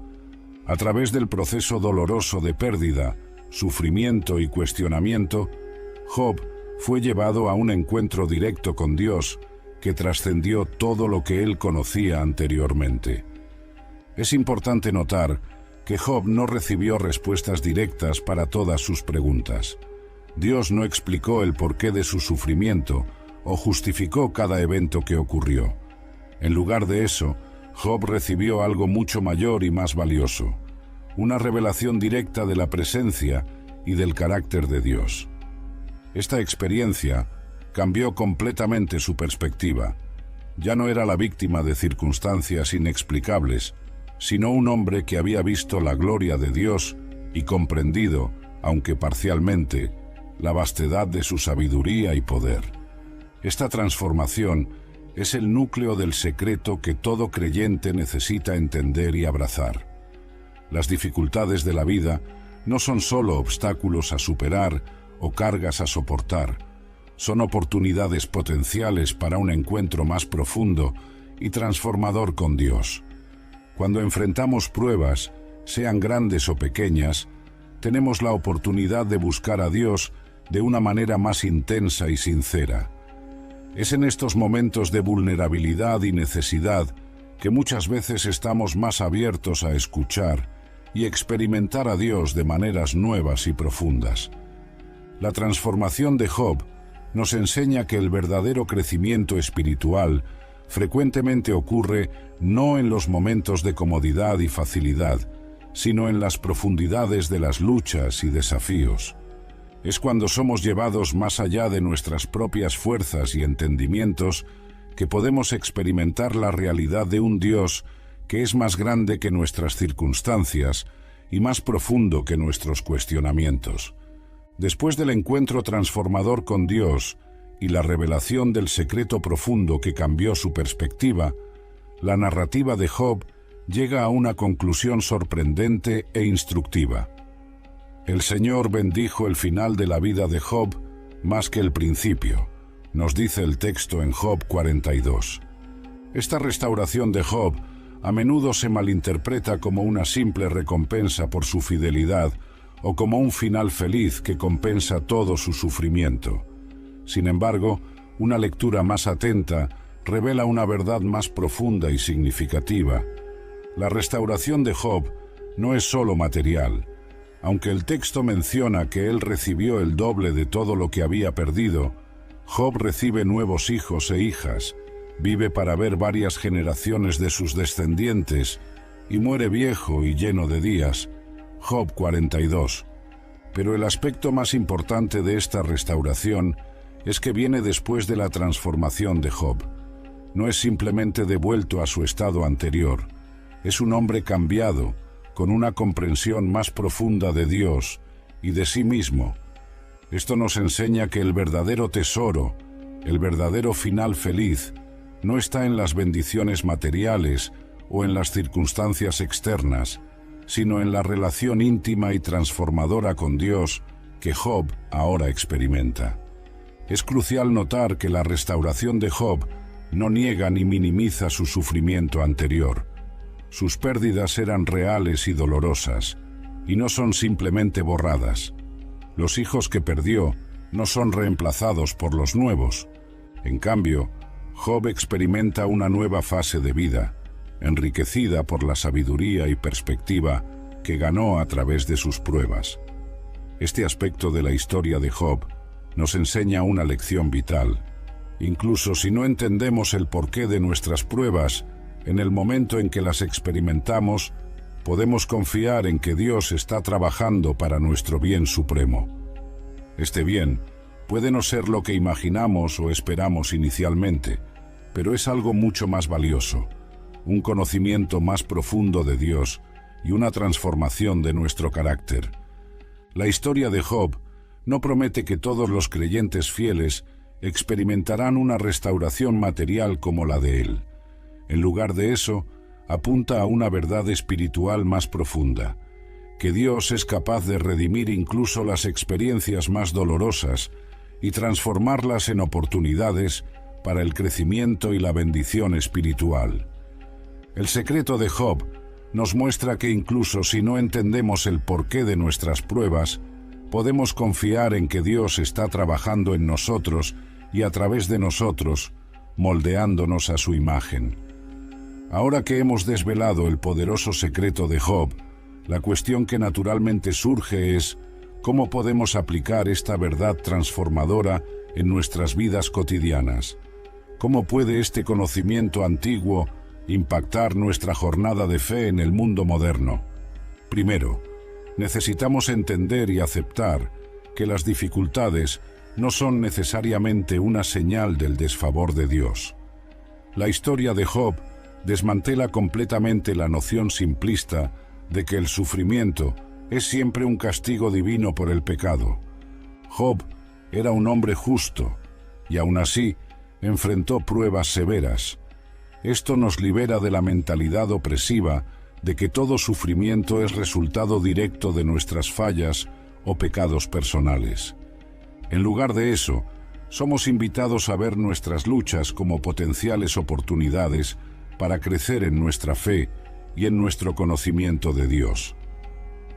A través del proceso doloroso de pérdida, sufrimiento y cuestionamiento, Job fue llevado a un encuentro directo con Dios que trascendió todo lo que él conocía anteriormente. Es importante notar que Job no recibió respuestas directas para todas sus preguntas. Dios no explicó el porqué de su sufrimiento o justificó cada evento que ocurrió. En lugar de eso, Job recibió algo mucho mayor y más valioso, una revelación directa de la presencia y del carácter de Dios. Esta experiencia cambió completamente su perspectiva. Ya no era la víctima de circunstancias inexplicables, sino un hombre que había visto la gloria de Dios y comprendido, aunque parcialmente, la vastedad de su sabiduría y poder. Esta transformación es el núcleo del secreto que todo creyente necesita entender y abrazar. Las dificultades de la vida no son solo obstáculos a superar o cargas a soportar, son oportunidades potenciales para un encuentro más profundo y transformador con Dios. Cuando enfrentamos pruebas, sean grandes o pequeñas, tenemos la oportunidad de buscar a Dios de una manera más intensa y sincera. Es en estos momentos de vulnerabilidad y necesidad que muchas veces estamos más abiertos a escuchar y experimentar a Dios de maneras nuevas y profundas. La transformación de Job nos enseña que el verdadero crecimiento espiritual frecuentemente ocurre no en los momentos de comodidad y facilidad, sino en las profundidades de las luchas y desafíos. Es cuando somos llevados más allá de nuestras propias fuerzas y entendimientos que podemos experimentar la realidad de un Dios que es más grande que nuestras circunstancias y más profundo que nuestros cuestionamientos. Después del encuentro transformador con Dios y la revelación del secreto profundo que cambió su perspectiva, la narrativa de Job llega a una conclusión sorprendente e instructiva. El Señor bendijo el final de la vida de Job más que el principio, nos dice el texto en Job 42. Esta restauración de Job a menudo se malinterpreta como una simple recompensa por su fidelidad o como un final feliz que compensa todo su sufrimiento. Sin embargo, una lectura más atenta revela una verdad más profunda y significativa. La restauración de Job no es solo material. Aunque el texto menciona que él recibió el doble de todo lo que había perdido, Job recibe nuevos hijos e hijas, vive para ver varias generaciones de sus descendientes y muere viejo y lleno de días, Job 42. Pero el aspecto más importante de esta restauración es que viene después de la transformación de Job. No es simplemente devuelto a su estado anterior. Es un hombre cambiado, con una comprensión más profunda de Dios y de sí mismo. Esto nos enseña que el verdadero tesoro, el verdadero final feliz, no está en las bendiciones materiales o en las circunstancias externas, sino en la relación íntima y transformadora con Dios que Job ahora experimenta. Es crucial notar que la restauración de Job no niega ni minimiza su sufrimiento anterior. Sus pérdidas eran reales y dolorosas, y no son simplemente borradas. Los hijos que perdió no son reemplazados por los nuevos. En cambio, Job experimenta una nueva fase de vida, enriquecida por la sabiduría y perspectiva que ganó a través de sus pruebas. Este aspecto de la historia de Job nos enseña una lección vital. Incluso si no entendemos el porqué de nuestras pruebas, en el momento en que las experimentamos, podemos confiar en que Dios está trabajando para nuestro bien supremo. Este bien puede no ser lo que imaginamos o esperamos inicialmente, pero es algo mucho más valioso, un conocimiento más profundo de Dios y una transformación de nuestro carácter. La historia de Job no promete que todos los creyentes fieles experimentarán una restauración material como la de él. En lugar de eso, apunta a una verdad espiritual más profunda, que Dios es capaz de redimir incluso las experiencias más dolorosas y transformarlas en oportunidades para el crecimiento y la bendición espiritual. El secreto de Job nos muestra que incluso si no entendemos el porqué de nuestras pruebas, podemos confiar en que Dios está trabajando en nosotros y a través de nosotros, moldeándonos a su imagen. Ahora que hemos desvelado el poderoso secreto de Job, la cuestión que naturalmente surge es ¿cómo podemos aplicar esta verdad transformadora en nuestras vidas cotidianas? ¿Cómo puede este conocimiento antiguo impactar nuestra jornada de fe en el mundo moderno? Primero, necesitamos entender y aceptar que las dificultades no son necesariamente una señal del desfavor de Dios. La historia de Job desmantela completamente la noción simplista de que el sufrimiento es siempre un castigo divino por el pecado. Job era un hombre justo y aún así enfrentó pruebas severas. Esto nos libera de la mentalidad opresiva de que todo sufrimiento es resultado directo de nuestras fallas o pecados personales. En lugar de eso, somos invitados a ver nuestras luchas como potenciales oportunidades para crecer en nuestra fe y en nuestro conocimiento de Dios.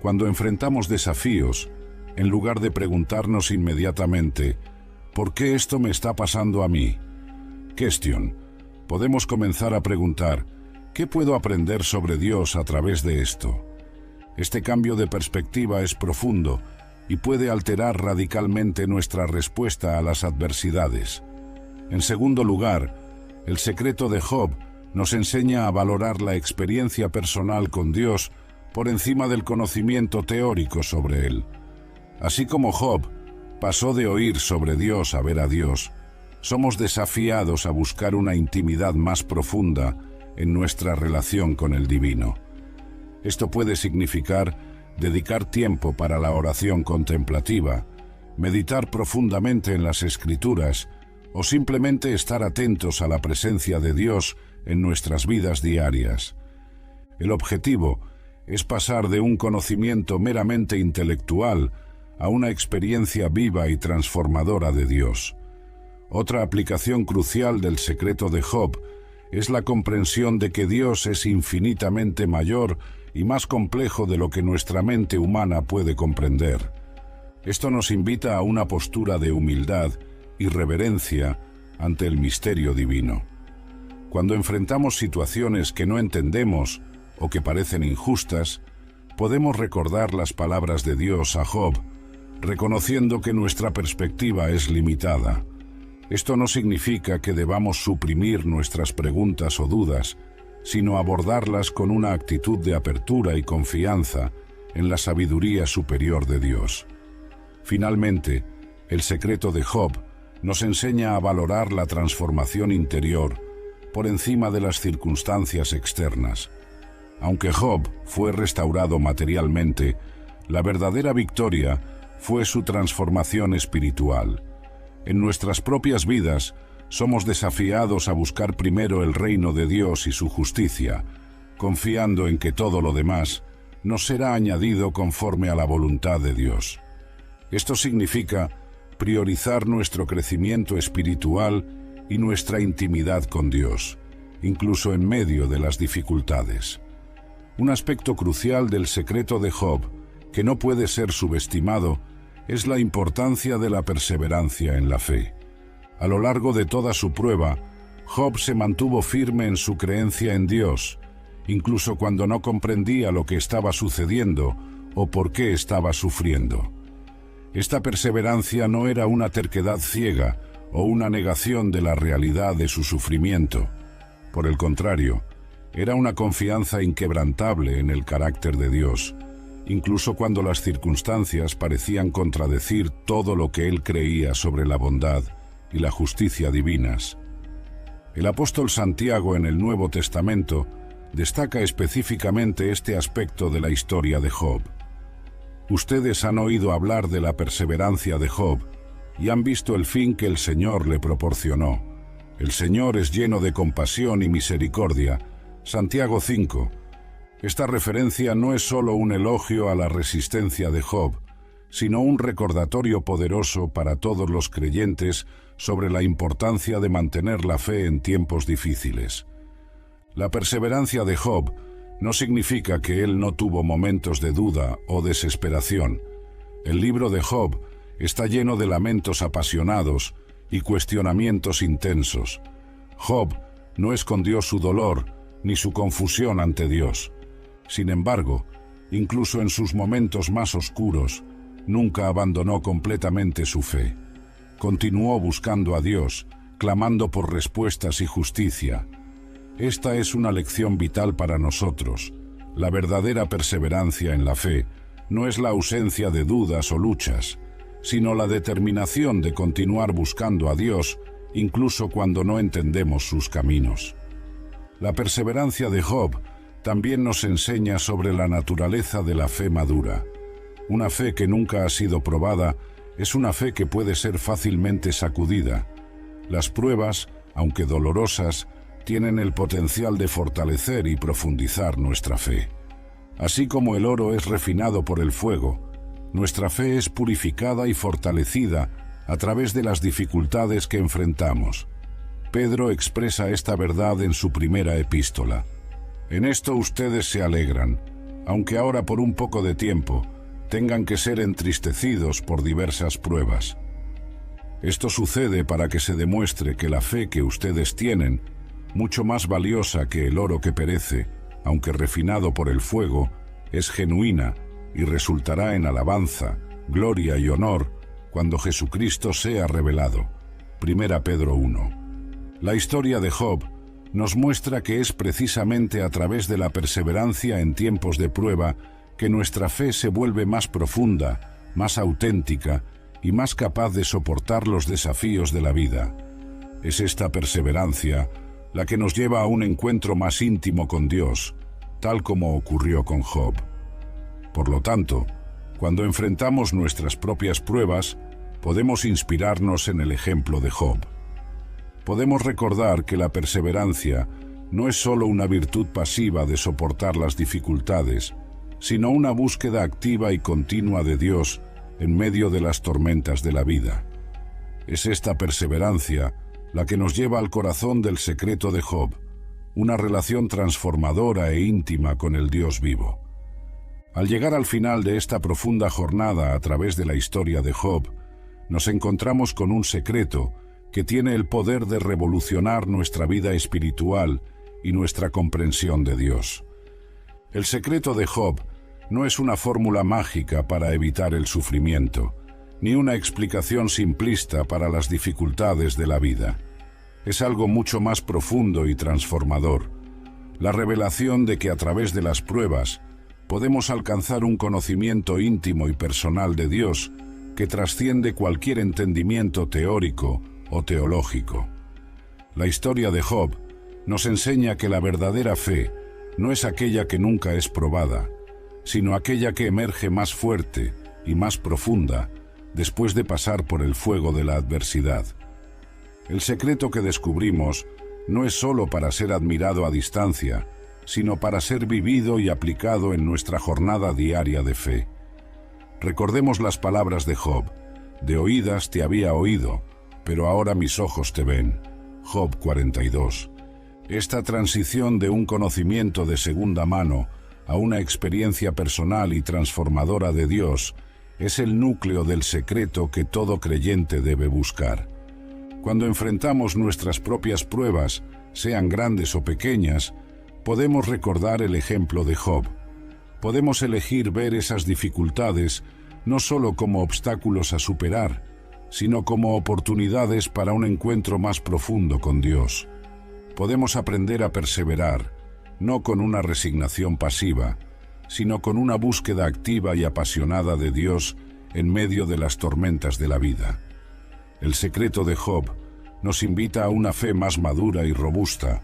Cuando enfrentamos desafíos, en lugar de preguntarnos inmediatamente, ¿por qué esto me está pasando a mí? Podemos comenzar a preguntar, ¿qué puedo aprender sobre Dios a través de esto? Este cambio de perspectiva es profundo y puede alterar radicalmente nuestra respuesta a las adversidades. En segundo lugar, el secreto de Job nos enseña a valorar la experiencia personal con Dios por encima del conocimiento teórico sobre Él. Así como Job pasó de oír sobre Dios a ver a Dios, somos desafiados a buscar una intimidad más profunda en nuestra relación con el divino. Esto puede significar dedicar tiempo para la oración contemplativa, meditar profundamente en las Escrituras o simplemente estar atentos a la presencia de Dios en nuestras vidas diarias. El objetivo es pasar de un conocimiento meramente intelectual a una experiencia viva y transformadora de Dios. Otra aplicación crucial del secreto de Job es la comprensión de que Dios es infinitamente mayor y más complejo de lo que nuestra mente humana puede comprender. Esto nos invita a una postura de humildad y reverencia ante el misterio divino. Cuando enfrentamos situaciones que no entendemos o que parecen injustas, podemos recordar las palabras de Dios a Job, reconociendo que nuestra perspectiva es limitada. Esto no significa que debamos suprimir nuestras preguntas o dudas, sino abordarlas con una actitud de apertura y confianza en la sabiduría superior de Dios. Finalmente, el secreto de Job nos enseña a valorar la transformación interior por encima de las circunstancias externas. Aunque Job fue restaurado materialmente, la verdadera victoria fue su transformación espiritual. En nuestras propias vidas, somos desafiados a buscar primero el reino de Dios y su justicia, confiando en que todo lo demás nos será añadido conforme a la voluntad de Dios. Esto significa priorizar nuestro crecimiento espiritual y nuestra intimidad con Dios, incluso en medio de las dificultades. Un aspecto crucial del secreto de Job, que no puede ser subestimado, es la importancia de la perseverancia en la fe. A lo largo de toda su prueba, Job se mantuvo firme en su creencia en Dios, incluso cuando no comprendía lo que estaba sucediendo o por qué estaba sufriendo. Esta perseverancia no era una terquedad ciega o una negación de la realidad de su sufrimiento. Por el contrario, era una confianza inquebrantable en el carácter de Dios, incluso cuando las circunstancias parecían contradecir todo lo que él creía sobre la bondad y la justicia divinas. El apóstol Santiago en el Nuevo Testamento destaca específicamente este aspecto de la historia de Job. Ustedes han oído hablar de la perseverancia de Job y han visto el fin que el Señor le proporcionó. El Señor es lleno de compasión y misericordia. Santiago 5. Esta referencia no es solo un elogio a la resistencia de Job, sino un recordatorio poderoso para todos los creyentes sobre la importancia de mantener la fe en tiempos difíciles. La perseverancia de Job no significa que él no tuvo momentos de duda o desesperación. El libro de Job está lleno de lamentos apasionados y cuestionamientos intensos. Job no escondió su dolor ni su confusión ante Dios. Sin embargo, incluso en sus momentos más oscuros, nunca abandonó completamente su fe. Continuó buscando a Dios, clamando por respuestas y justicia. Esta es una lección vital para nosotros. La verdadera perseverancia en la fe no es la ausencia de dudas o luchas, sino la determinación de continuar buscando a Dios, incluso cuando no entendemos sus caminos. La perseverancia de Job también nos enseña sobre la naturaleza de la fe madura. Una fe que nunca ha sido probada es una fe que puede ser fácilmente sacudida. Las pruebas, aunque dolorosas, tienen el potencial de fortalecer y profundizar nuestra fe. Así como el oro es refinado por el fuego, nuestra fe es purificada y fortalecida a través de las dificultades que enfrentamos. Pedro expresa esta verdad en su primera epístola. En esto ustedes se alegran, aunque ahora por un poco de tiempo tengan que ser entristecidos por diversas pruebas. Esto sucede para que se demuestre que la fe que ustedes tienen, mucho más valiosa que el oro que perece, aunque refinado por el fuego, es genuina y resultará en alabanza, gloria y honor cuando Jesucristo sea revelado. 1 Pedro 1. La historia de Job nos muestra que es precisamente a través de la perseverancia en tiempos de prueba que nuestra fe se vuelve más profunda, más auténtica y más capaz de soportar los desafíos de la vida. Es esta perseverancia la que nos lleva a un encuentro más íntimo con Dios, tal como ocurrió con Job. Por lo tanto, cuando enfrentamos nuestras propias pruebas, podemos inspirarnos en el ejemplo de Job. Podemos recordar que la perseverancia no es solo una virtud pasiva de soportar las dificultades, sino una búsqueda activa y continua de Dios en medio de las tormentas de la vida. Es esta perseverancia la que nos lleva al corazón del secreto de Job, una relación transformadora e íntima con el Dios vivo. Al llegar al final de esta profunda jornada a través de la historia de Job, nos encontramos con un secreto que tiene el poder de revolucionar nuestra vida espiritual y nuestra comprensión de Dios. El secreto de Job no es una fórmula mágica para evitar el sufrimiento, ni una explicación simplista para las dificultades de la vida. Es algo mucho más profundo y transformador, la revelación de que a través de las pruebas, podemos alcanzar un conocimiento íntimo y personal de Dios que trasciende cualquier entendimiento teórico o teológico. La historia de Job nos enseña que la verdadera fe no es aquella que nunca es probada, sino aquella que emerge más fuerte y más profunda después de pasar por el fuego de la adversidad. El secreto que descubrimos no es solo para ser admirado a distancia, sino para ser vivido y aplicado en nuestra jornada diaria de fe. Recordemos las palabras de Job: de oídas te había oído, pero ahora mis ojos te ven. Job 42. Esta transición de un conocimiento de segunda mano a una experiencia personal y transformadora de Dios es el núcleo del secreto que todo creyente debe buscar. Cuando enfrentamos nuestras propias pruebas, sean grandes o pequeñas, podemos recordar el ejemplo de Job. Podemos elegir ver esas dificultades no solo como obstáculos a superar, sino como oportunidades para un encuentro más profundo con Dios. Podemos aprender a perseverar, no con una resignación pasiva, sino con una búsqueda activa y apasionada de Dios en medio de las tormentas de la vida. El secreto de Job nos invita a una fe más madura y robusta,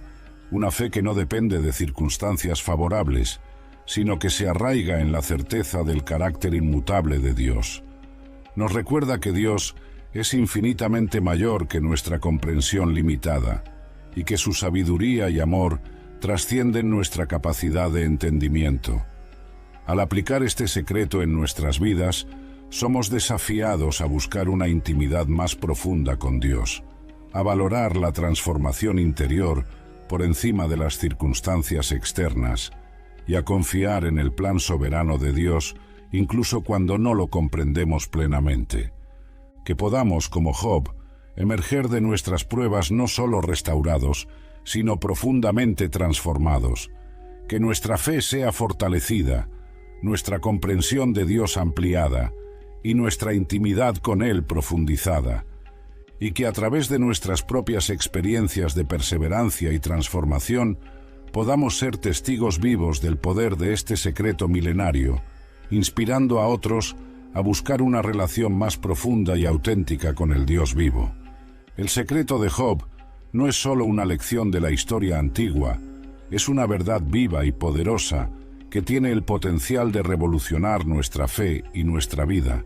una fe que no depende de circunstancias favorables, sino que se arraiga en la certeza del carácter inmutable de Dios. Nos recuerda que Dios es infinitamente mayor que nuestra comprensión limitada, y que su sabiduría y amor trascienden nuestra capacidad de entendimiento. Al aplicar este secreto en nuestras vidas, somos desafiados a buscar una intimidad más profunda con Dios, a valorar la transformación interior por encima de las circunstancias externas y a confiar en el plan soberano de Dios incluso cuando no lo comprendemos plenamente. Que podamos, como Job, emerger de nuestras pruebas no solo restaurados, sino profundamente transformados. Que nuestra fe sea fortalecida, nuestra comprensión de Dios ampliada y nuestra intimidad con Él profundizada. Y que a través de nuestras propias experiencias de perseverancia y transformación podamos ser testigos vivos del poder de este secreto milenario, inspirando a otros a buscar una relación más profunda y auténtica con el Dios vivo. El secreto de Job no es solo una lección de la historia antigua, es una verdad viva y poderosa que tiene el potencial de revolucionar nuestra fe y nuestra vida.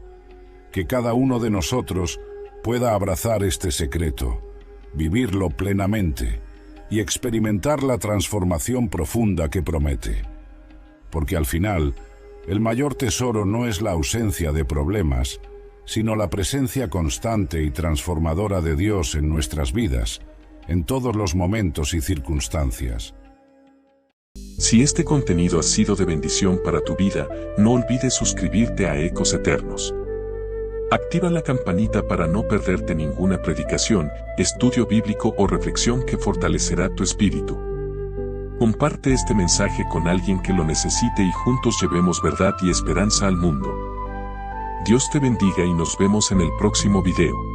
Que cada uno de nosotros pueda abrazar este secreto, vivirlo plenamente y experimentar la transformación profunda que promete. Porque al final, el mayor tesoro no es la ausencia de problemas, sino la presencia constante y transformadora de Dios en nuestras vidas, en todos los momentos y circunstancias. Si este contenido ha sido de bendición para tu vida, no olvides suscribirte a Ecos Eternos. Activa la campanita para no perderte ninguna predicación, estudio bíblico o reflexión que fortalecerá tu espíritu. Comparte este mensaje con alguien que lo necesite y juntos llevemos verdad y esperanza al mundo. Dios te bendiga y nos vemos en el próximo video.